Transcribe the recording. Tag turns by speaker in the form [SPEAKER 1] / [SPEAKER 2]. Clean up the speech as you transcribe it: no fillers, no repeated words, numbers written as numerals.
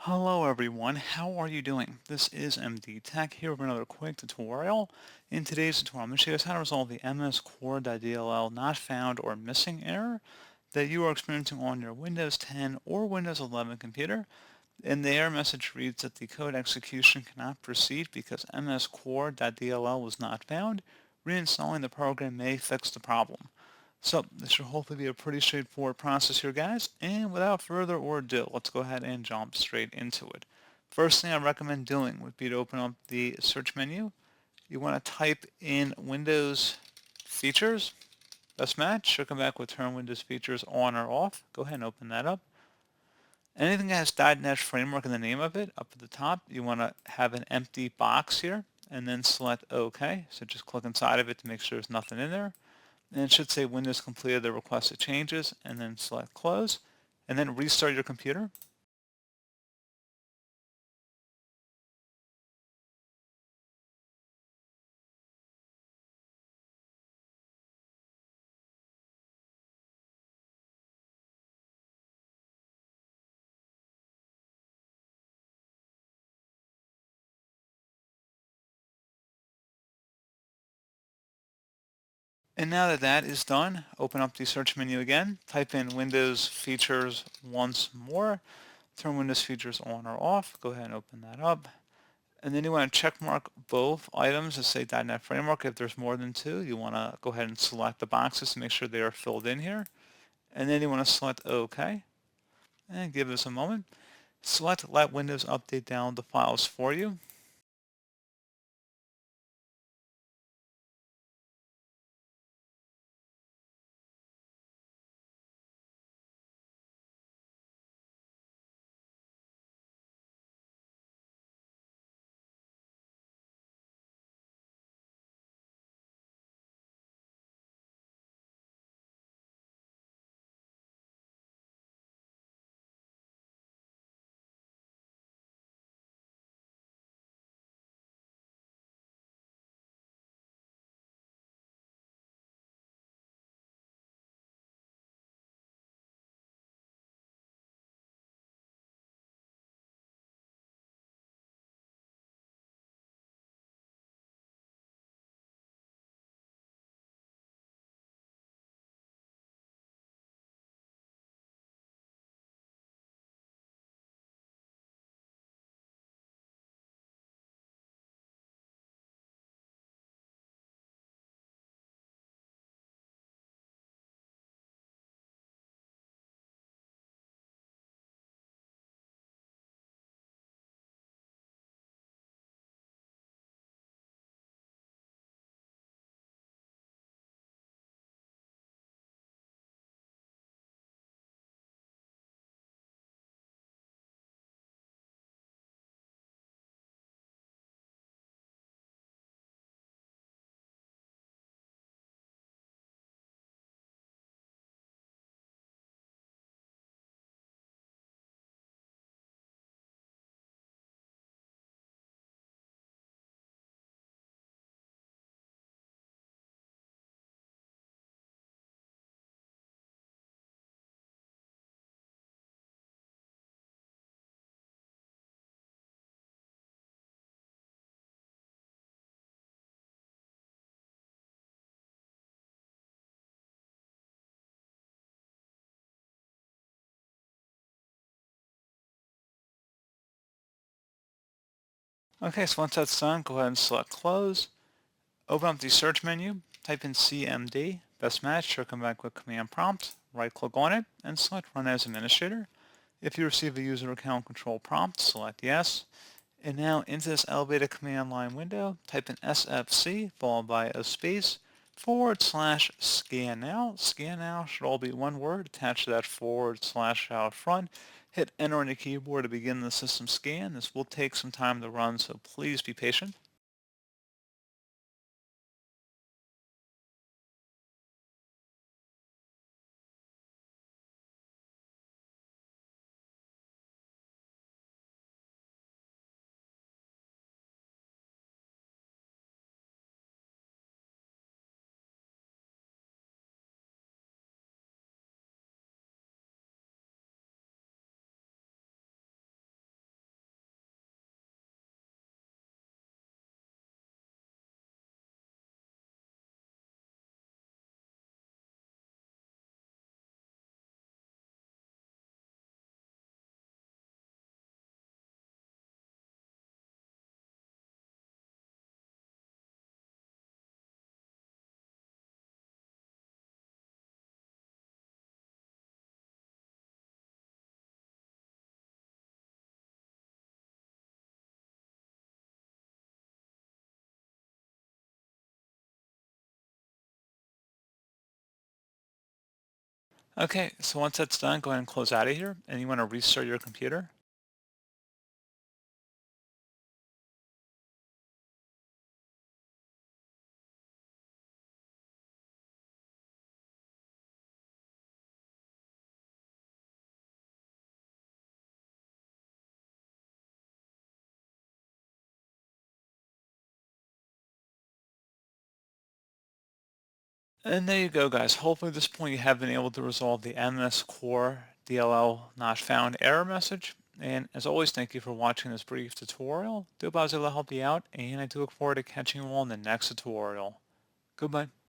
[SPEAKER 1] Hello everyone, how are you doing? This is MD Tech here with another quick tutorial. In today's tutorial, I'm going to show you guys how to resolve the MSCORE.DLL not found or missing error that you are experiencing on your Windows 10 or Windows 11 computer. And the error message reads that the code execution cannot proceed because MSCORE.DLL was not found. Reinstalling the program may fix the problem. So this should hopefully be a pretty straightforward process here, guys. And without further ado, let's go ahead and jump straight into it. First thing I recommend doing would be to open up the search menu. You want to type in Windows Features. Best match. Should come back with Turn Windows Features on or off. Go ahead and open that up. Anything that has .NET Framework in the name of it, up at the top, you want to have an empty box here, and then select OK. So just click inside of it to make sure there's nothing in there. And it should say Windows completed the requested changes, and then select close, and then restart your computer. And now that that is done, open up the search menu again, type in Windows Features once more, turn Windows Features on or off, go ahead and open that up. And then you want to check mark both items that say .NET Framework. If there's more than two, you want to go ahead and select the boxes to make sure they are filled in here. And then you want to select OK, and give this a moment. Select Let Windows update down the files for you. Okay, so once that's done, go ahead and select close. Open up the search menu, type in CMD, best match, should come back with command prompt, right click on it, and select run as administrator. If you receive a user account control prompt, select yes. And now into this elevated command line window, type in SFC followed by a space / scan now. Scan now should all be one word attached to that / out front. Hit enter on your keyboard to begin the system scan. This will take some time to run, so please be patient. Okay, so once that's done, go ahead and close out of here, and you want to restart your computer. And there you go, guys. Hopefully at this point you have been able to resolve the MS Core DLL not found error message. And as always, thank you for watching this brief tutorial. Do hope I was able to help you out, and I do look forward to catching you all in the next tutorial. Goodbye.